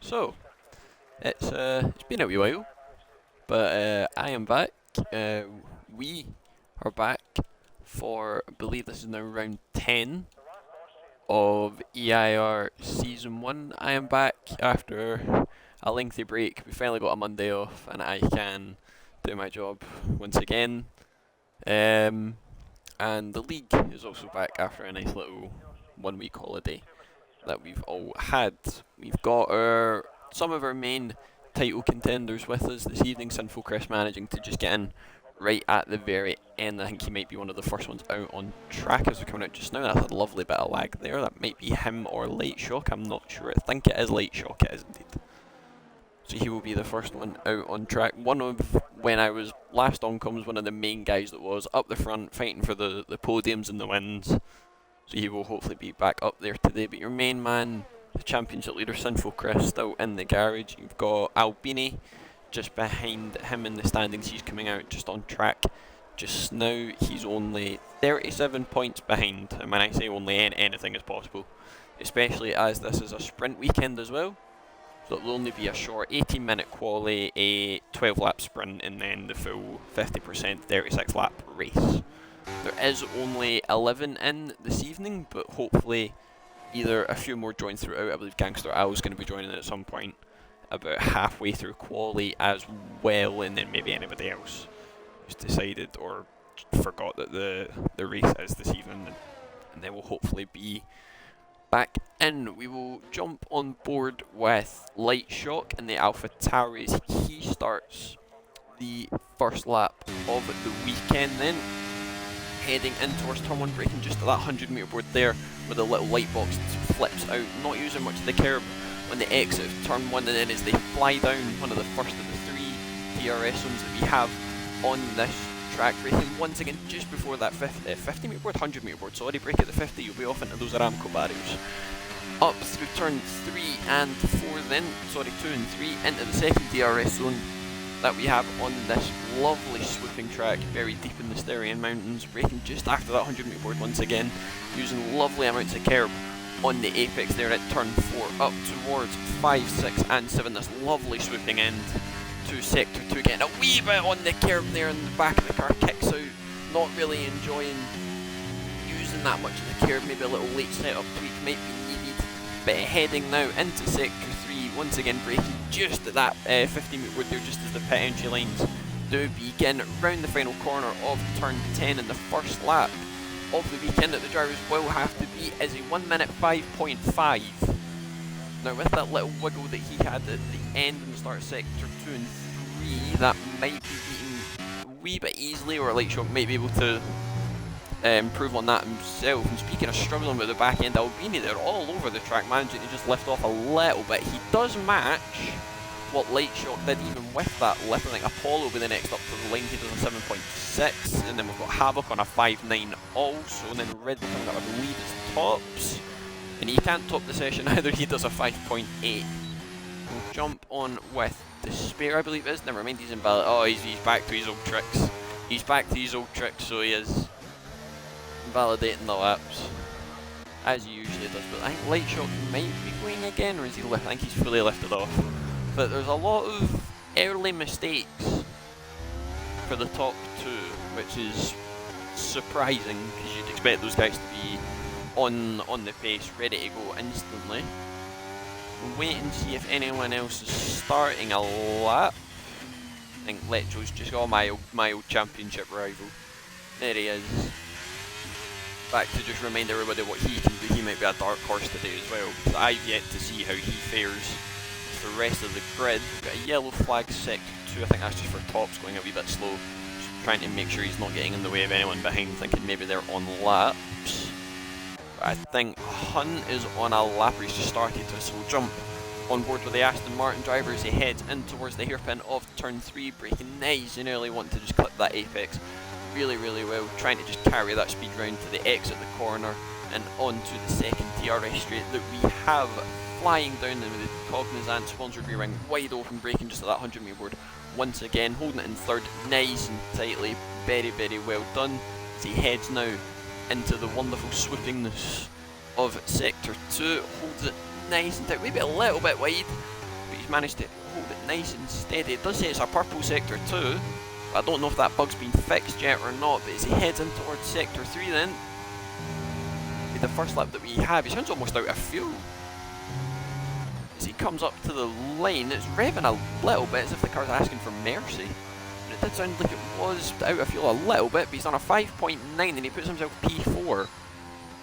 So, it's been a wee while, but I am back. We are back for, I believe this is now round 10 of EIR Season 1. I am back after a lengthy break. We finally got a Monday off and I can do my job once again. And the league is also back after a nice little 1 week holiday that we've all had. We've got some of our main title contenders with us this evening. Sinful Chris managing to just get in right at the very end. I think he might be one of the first ones out on track as we're coming out just now. That's a lovely bit of lag there. That might be him or Light Shock. I'm not sure. I think it is Light Shock. It is indeed. So he will be the first one out on track. One of, when I was last on comms, one of the main guys that was up the front fighting for the podiums and the wins. So he will hopefully be back up there today. But your main man, the championship leader, Sinful Chris, still in the garage. You've got Albini just behind him in the standings. He's coming out just on track. Just now, he's only 37 points behind. And when I say only, anything is possible. Especially as this is a sprint weekend as well. So it'll only be a short 18-minute quali, a 12-lap sprint, and then the full 50% 36-lap race. There is only 11 in this evening, but hopefully either a few more join throughout. I believe Gangster Al is going to be joining at some point about halfway through quali as well, and then maybe anybody else who's decided or forgot that the race is this evening, and they will hopefully be back in. We will jump on board with Light Shock in the Alpha Tauris. He starts the first lap of the weekend then, heading in towards turn 1, braking just at that 100-metre board there where the little light box flips out, not using much of the curb on the exit of turn 1, and then as they fly down one of the first of the 3 DRS zones that we have on this track, braking once again just before that 50-metre board, 100-metre board, sorry, brake at the 50, you'll be off into those Aramco barriers. Up through turn 3 and 4 then, 2 and 3, into the second DRS zone that we have on this lovely swooping track, buried deep in the Styrian Mountains, braking just after that 100-metre board once again, using lovely amounts of curb on the apex there at turn 4, up towards 5, 6 and 7, this lovely swooping end to sector 2, getting a wee bit on the curb there, and the back of the car kicks out, not really enjoying using that much of the curb, maybe a little late setup tweak might be needed, but heading now into sector 3, once again braking just at that 50-metre board there, just as the pit entry lines do begin, round the final corner of turn 10, in the first lap of the weekend that the drivers will have to beat is a 1 minute 5.5. Now with that little wiggle that he had at the end in the start of sector 2 and 3, that might be beaten a wee bit easily, or Light Shock might be able to improve on that himself. And speaking of struggling with the back end, Albini, they're all over the track, managing to just lift off a little bit. He does match what Light Shock did even with that lift. I think Apollo will be the next up to the line, he does a 7.6, and then we've got Havoc on a 5.9 also, and then Red Bull coming up, I believe is tops, and he can't top the session either, he does a 5.8. We'll jump on with Despair, I believe it is, never mind, he's in ballot. Oh, he's back to his old tricks. He's back to his old tricks, so he is validating the laps as he usually does, but I think Light Shock might be going again, or is he I think he's fully lifted off. But there's a lot of early mistakes for the top 2, which is surprising because you'd expect those guys to be on the pace, ready to go instantly. We'll wait and see if anyone else is starting a lap. I think Lecho's just got my old championship rival. There he is. Back to just remind everybody what he can do. He might be a dark horse today as well, but I've yet to see how he fares with the rest of the grid. We've got a yellow flag sector 2, I think that's just for tops, going a wee bit slow. Just trying to make sure he's not getting in the way of anyone behind, thinking maybe they're on laps. But I think Hunt is on a lap, he's just started to, so we'll jump on board with the Aston Martin driver as he heads in towards the hairpin of turn 3, braking nice and early, wanting to just clip that apex really well, trying to just carry that speed round to the exit of the corner and onto the second DRS straight that we have, flying down with the Cognizant sponsored rear wing wide open, braking just at that 100-metre board once again, holding it in third nice and tightly, very well done as he heads now into the wonderful swoopingness of sector 2, holds it nice and tight, maybe a little bit wide, He's managed to hold it nice and steady. It does say it's a purple sector 2. I don't know if that bug's been fixed yet or not, but as he heads in towards sector 3 then, with the first lap that we have, he sounds almost out of fuel. As he comes up to the line, it's revving a little bit as if the car's asking for mercy. And it did sound like it was out of fuel a little bit, but he's on a 5.9 and he puts himself P4.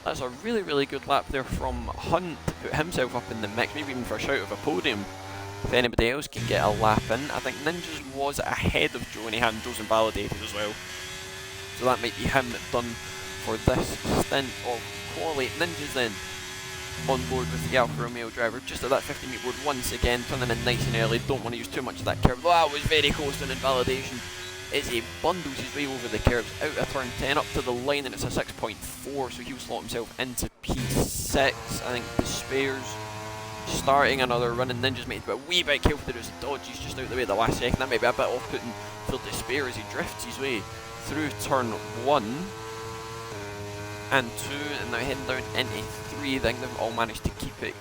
That's a really, really good lap there from Hunt to put himself up in the mix, maybe even for a shout of a podium. If anybody else can get a lap in, I think Ninjas was ahead of Joe and he hadn't chosen validated as well. So that might be him done for this stint of quali. Ninjas then on board with the Alfa Romeo driver, just at that 50 metre board once again, turning in nice and early, don't want to use too much of that curve. That was very close to invalidation as he bundles his way over the curves, out of turn 10, up to the line, and it's a 6.4, so he'll slot himself into P6. I think the spares starting another run, and Ninja's made a wee bit careful to do his dodge. He's just out the way at the last second. That might be a bit off-putting for the spare as he drifts his way through turn 1 and 2, and now heading down into 3. I think they've all managed to keep it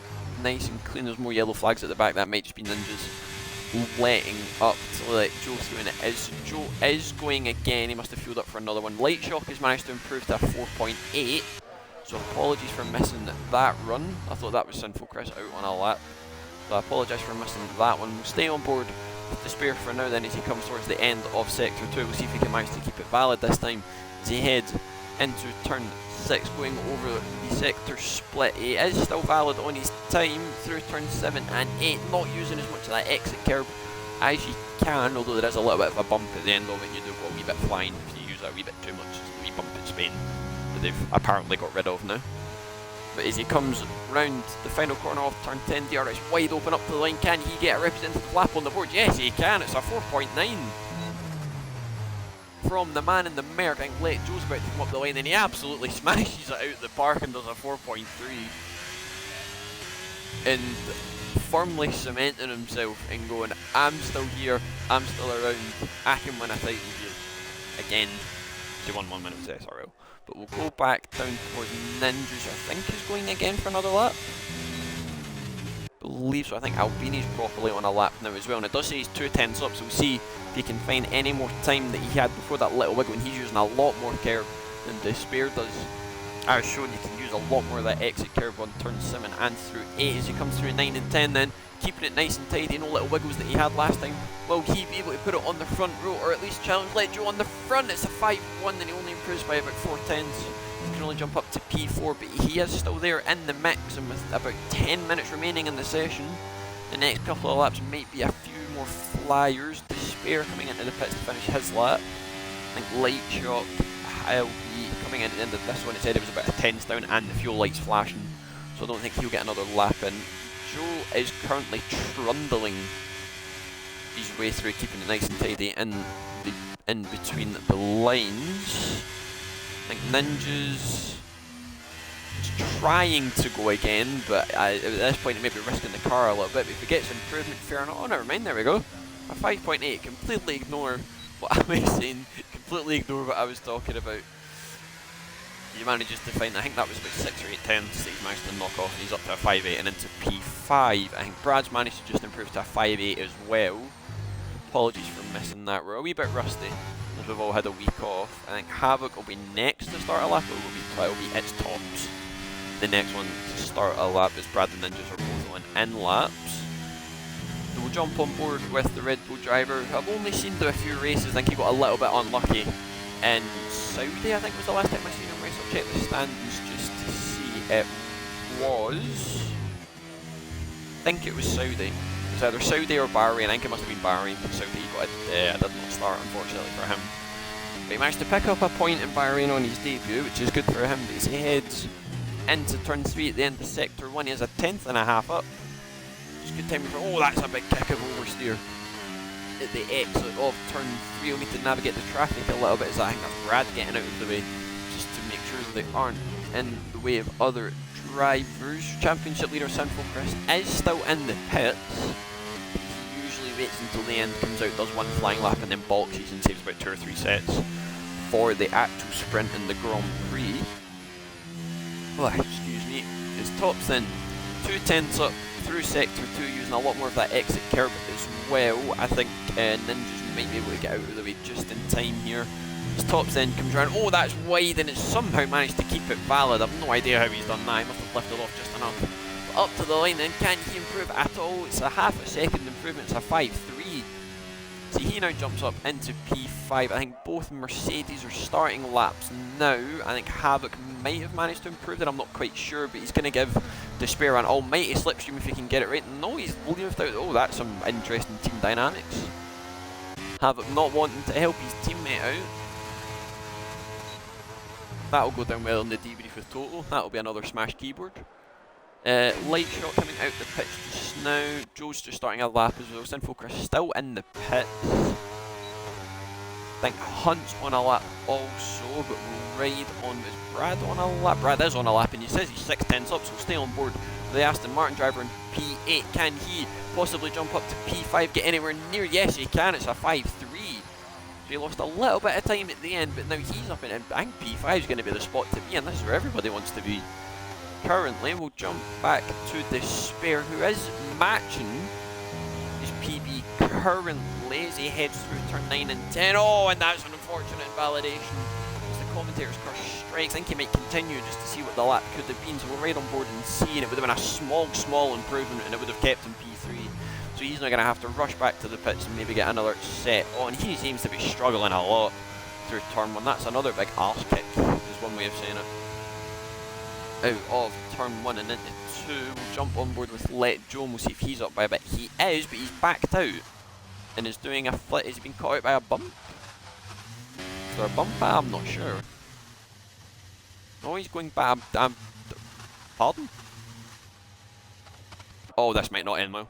nice and clean. There's more yellow flags at the back. That might just be Ninjas letting up to let Joe through, and it is. Joe is going again. He must have fueled up for another one. Light Shock has managed to improve to a 4.8. So apologies for missing that run. I thought that was Sinful Chris out on a lap. So I apologise for missing that one. We'll stay on board with the spare for now then as he comes towards the end of sector 2. We'll see if he can manage to keep it valid this time as he heads into turn 6, going over the sector split. He is still valid on his time through turn 7 and 8, not using as much of that exit curb as you can, although there is a little bit of a bump at the end of it. You do go a wee bit flying if you use it a wee bit too much. It's a wee bump in Spain that they've apparently got rid of now. But as he comes round the final corner of turn 10, DRS wide open up to the line. Can he get a representative lap on the board? Yes, he can. It's a 4.9 from the man in the Merc. I think Let Joe's about to come up the line, and he absolutely smashes it out the park and does a 4.3. And firmly cementing himself and going, I'm still here, I'm still around, I can win a title here. Again, he won 1 minute with SRL. But we'll go back down towards Ninjas, I think is going again for another lap. I believe so. I think Albini's properly on a lap now as well, and it does say he's 2/10 up, so we'll see if he can find any more time that he had before that little wiggle, and he's using a lot more curve than Despair does. As shown, you can use a lot more of that exit curve on turn 7 and through 8 as he comes through 9 and 10 then, keeping it nice and tidy, no little wiggles that he had last time. Will he be able to put it on the front row, or at least challenge Let Joe on the front? It's a 5.1 and he only improves by about 4/10. He can only jump up to P4, but he is still there in the mix, and with about 10 minutes remaining in the session, the next couple of laps might be a few more flyers. Despair coming into the pits to finish his lap. I think Light Shock will be coming in at the end of this one. It said it was about a 10s down and the fuel lights flashing, so I don't think he'll get another lap in. Joe is currently trundling his way through, keeping it nice and tidy in between the lines. I think Ninja's trying to go again, but at this point he may be risking the car a little bit. But if he gets improvement, fair enough. Oh, never mind, there we go. A 5.8, completely ignore what I was saying, completely ignore what I was talking about. He manages to find, I think that was about 6 or 8/10s that he's managed to knock off, and he's up to a 5.8 and into P5. I think Brad's managed to just improve to a 5.8 as well. Apologies for missing that. We're a wee bit rusty as we've all had a week off. I think Havoc will be next to start a lap, or will be its tops. The next one to start a lap is Brad and Ninjas are both on in laps. So we'll jump on board with the Red Bull driver, who I've only seen do a few races. I think he got a little bit unlucky in Saudi, I think was the last time I seen him race. I'll check the standings just to see. It was, I think it was Saudi. It was either Saudi or Bahrain. I think it must have been Bahrain, because Saudi got a did not start, unfortunately for him. But he managed to pick up a point in Bahrain on his debut, which is good for him. But as he heads into turn 3 at the end of sector 1, he has a 10th.5 up. Just good time for, oh, that's a big kick of oversteer at the exit of turn 3. We'll need to navigate the traffic a little bit, as I think that's Brad getting out of the way, just to make sure that they aren't in the way of other drivers. Championship leader Sinful Chris is still in the pits. He usually waits until the end, comes out, does one flying lap, and then boxes and saves about 2 or 3 sets for the actual sprint in the Grand Prix. Oh, excuse me. His tops then 2/10 up through Sector 2 using a lot more of that exit curb as well. I think Ninjas might be able to get out of the way just in time here. His tops then comes around. Oh, that's wide, and it's somehow managed to keep it valid. I've no idea how he's done that. He must have lifted off just enough. But up to the line, then can he improve at all? It's a half a second improvement. It's a 5.3. So he now jumps up into P5. I think both Mercedes are starting laps now. I think Havoc might have managed to improve it. I'm not quite sure, but he's going to give Despair an almighty slipstream if he can get it right. No, he's left out. Oh, that's some interesting team dynamics. Havoc not wanting to help his teammate out. That'll go down well in the debrief with Total. That'll be another smash keyboard. Light shot coming out the pitch just now. Joe's just starting a lap as well. Sinful Chris still in the pits. I think Hunt's on a lap also, but we'll ride on. Is Brad on a lap? Brad is on a lap, and he says he's 6/10 up, so stay on board. The Aston Martin driver in P8. Can he possibly jump up to P5, get anywhere near? Yes, he can. It's a 5.3. So he lost a little bit of time at the end, but now he's up in. I think P5 is going to be the spot to be, and this is where everybody wants to be. Currently, we'll jump back to Despair, who is matching his PB currently as he heads through turn 9 and 10. Oh, and that's an unfortunate invalidation. As the commentator's curse strikes, I think he might continue just to see what the lap could have been. So we'll ride on board and see, and it would have been a small improvement, and it would have kept him P3. So he's now going to have to rush back to the pits and maybe get another set on. He seems to be struggling a lot through turn 1. That's another big arse kick, is one way of saying it. Out of turn 1 and into 2, we'll jump on board with Let Joe and we'll see if he's up by a bit. He is, but he's backed out and is doing a flip. Has he been caught out by a bump? Is there a bump? I'm not sure. No, he's going by pardon? Oh, this might not end well.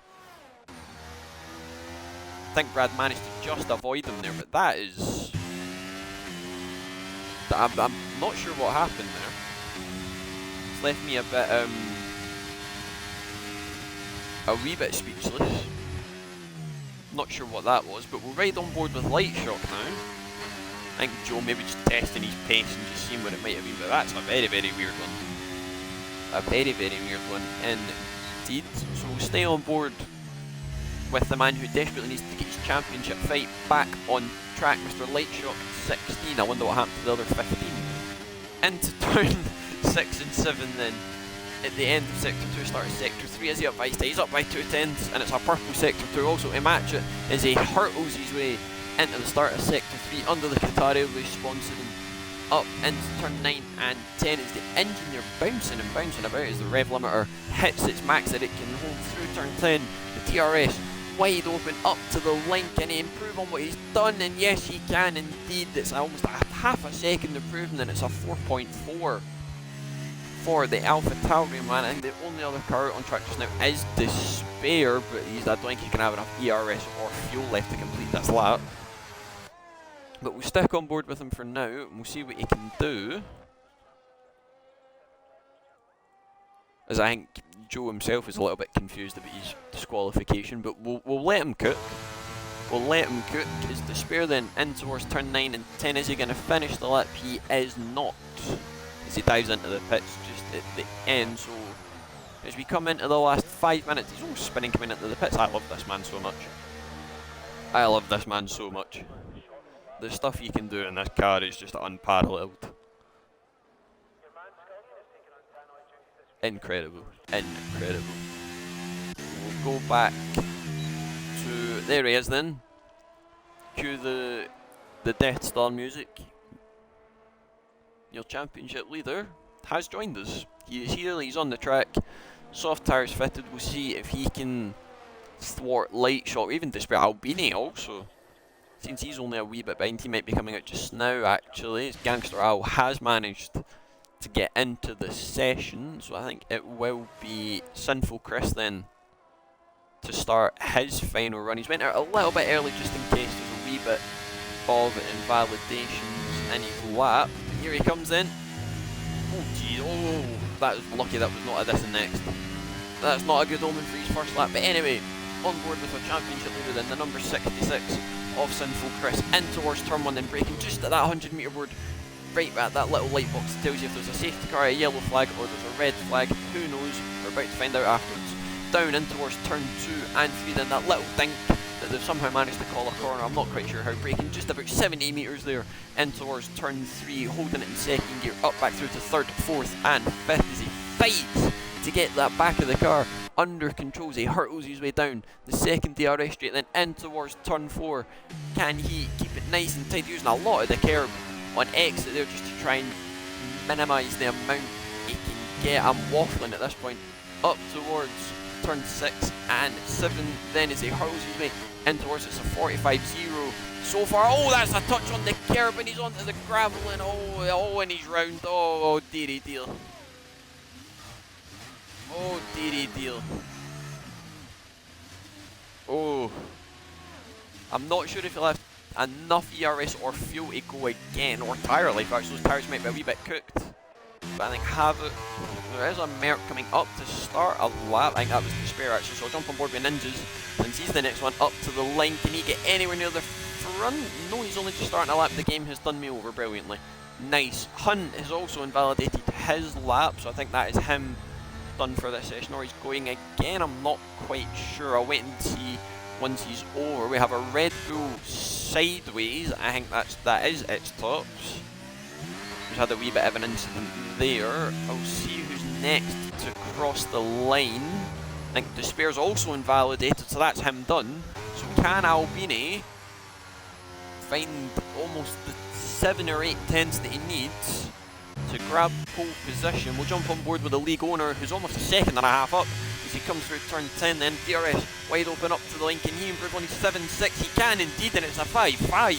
I think Brad managed to just avoid him there, but that is... I'm not sure what happened there. Left me a bit, a wee bit speechless. Not sure what that was, but we'll ride on board with Light Shock now. I think Joe maybe just testing his pace and just seeing what it might have been, but that's a very weird one. A very weird one indeed. So we'll stay on board with the man who desperately needs to get his championship fight back on track, Mr. Light Shock 16. I wonder what happened to the other 15. Into turn 6 and 7 then. At the end of Sector 2, start of Sector 3 as he up by he's up by 2/10, and it's a purple Sector 2 also to match it as he hurtles his way into the start of Sector 3 under the Qatar Airways sponsored him up into turn 9 and 10 as the engine there bouncing about as the rev limiter hits its max that it can hold through turn 10. The TRS wide open up to the line. Can he improve on what he's done? And yes, he can indeed. It's almost a half a second improvement, and it's a 4.4 for the Alpha Tauri man. And the only other car out on track just now is Despair, but I don't think he can have enough ERS or fuel left to complete this lap. But we'll stick on board with him for now, and we'll see what he can do. As I think Joe himself is a little bit confused about his disqualification, but we'll let him cook. We'll let him cook. Is Despair then in towards turn 9 and 10? Is he going to finish the lap? He is not. As he dives into the pits just at the end. So as we come into the last 5 minutes, he's almost spinning coming into the pits. I love this man so much. I love this man so much. The stuff you can do in this car is just unparalleled. Incredible. We'll go back to... There he is then. Cue the Death Star music. Your championship leader has joined us. He is here, he's on the track. Soft tyres fitted. We'll see if he can thwart Light Shock, or even Despair. Albini also. Since he's only a wee bit behind, he might be coming out just now actually. As Gangster Al has managed to get into the session, so I think it will be Sinful Chris then to start his final run. He's went out a little bit early just in case there's a wee bit of invalidations in his lap. Here he comes in. Oh gee, oh, that was lucky that was not a this and next. That's not a good omen for his first lap, but anyway, on board with our championship leader then, the number 66 of Sinful Chris, in towards turn 1, then braking just at that 100 metre board. Right at that little light box that tells you if there's a safety car, a yellow flag, or there's a red flag. Who knows? We're about to find out afterwards. down in towards turn 2 and 3. Then that little dink that they've somehow managed to call a corner, I'm not quite sure how, braking just about 70 metres there in towards turn 3, holding it in second gear, up back through to third, fourth and fifth as he fights to get that back of the car under control as he hurtles his way down the second DRS straight, then in towards turn 4. Can he keep it nice and tight, using a lot of the curb on exit there just to try and minimise the amount he can get? I'm waffling at this point. Up towards turn 6 and 7, then as he hurls his way in towards it's a 45-0 so far. Oh, that's a touch on the curb and he's onto the gravel, and and he's round. Oh, dearie deal. Oh, dearie deal. Oh, I'm not sure if he'll have enough ERS or fuel to go again, or tyre life actually. Those tyres might be a wee bit cooked. But I think Havoc, there is a Merc coming up to start a lap. I think that was the spare actually, so I'll jump on board with Ninjas since he's the next one up to the line. Can he get anywhere near the front? No, he's only just starting a lap. The game has done me over brilliantly. Nice. Hunt has also invalidated his lap, so I think that is him done for this session, or he's going again. I'm not quite sure. I'll wait and see once he's over. We have a Red Bull sideways. I think that is its tops. We've had a wee bit of an incident there. I'll see who's next to cross the line. I think Despair's also invalidated, so that's him done. So can Albini find almost the 7 or 8 tenths that he needs to grab pole position? We'll jump on board with the league owner, who's almost a second and a half up as he comes through turn 10. Then DRS wide open up to the line. Can he improve on his 7.6? He can indeed, and it's a 5.5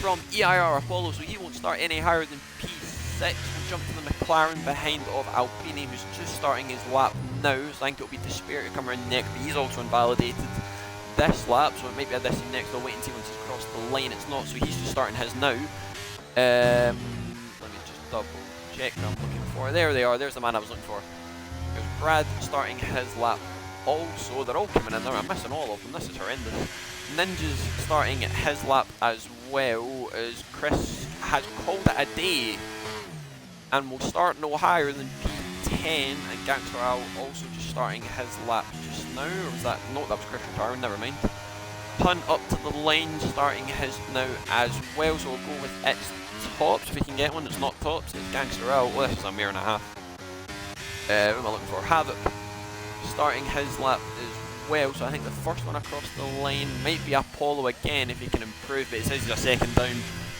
from EIR Apollo, so he won't start any higher than P6. We'll jump to the McLaren behind of Albini, who's just starting his lap now. So I think it'll be Despair to come around next, but he's also invalidated this lap, so it might be a Dissy next. I'll wait and see once he's crossed the line. It's not, so he's just starting his now. Let me just double check what I'm looking for. There they are, there's the man I was looking for. There's Brad starting his lap also. They're all coming in there, I'm missing all of them, this is horrendous. Ninja's starting his lap as well, as Chris has called it a day and will start no higher than P10, and Gangster Al also just starting his lap just now, or was that, no, that was Chris retiring, never mind. Pun up to the line starting his now as well, so we'll go with its tops if we can get one. It's not tops, it's Gangster Al. Oh, this is a mare and a half. What am I looking for? Havoc starting his lap as well, so I think the first one across the line might be Apollo again if he can improve, but it says he's a second down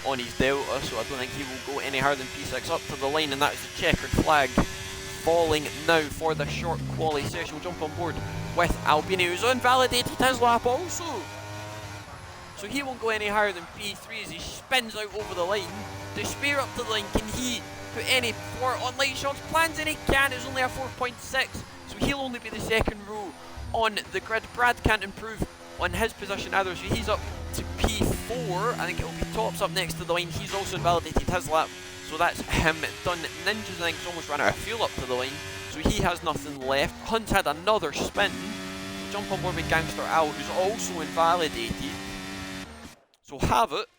on his Delta, so I don't think he will go any higher than P6. Up to the line, and that is the checkered flag falling now for the short quali session. We'll jump on board with Albini, who's invalidated his lap also, so he won't go any higher than P3 as he spins out over the line. Despair up to the line. Can he put any port on light shots? Plans, and he can. It's only a 4.6, so he'll only be the second row on the grid. Brad can't improve on his position either, so he's up to P4. I think it'll be Tops up next to the line. He's also invalidated his lap, so that's him done. Ninja's, I think, has almost run out of fuel up to the line, so he has nothing left. Hunt's had another spin. We'll jump on board with Gangster Al, who's also invalidated. So Havoc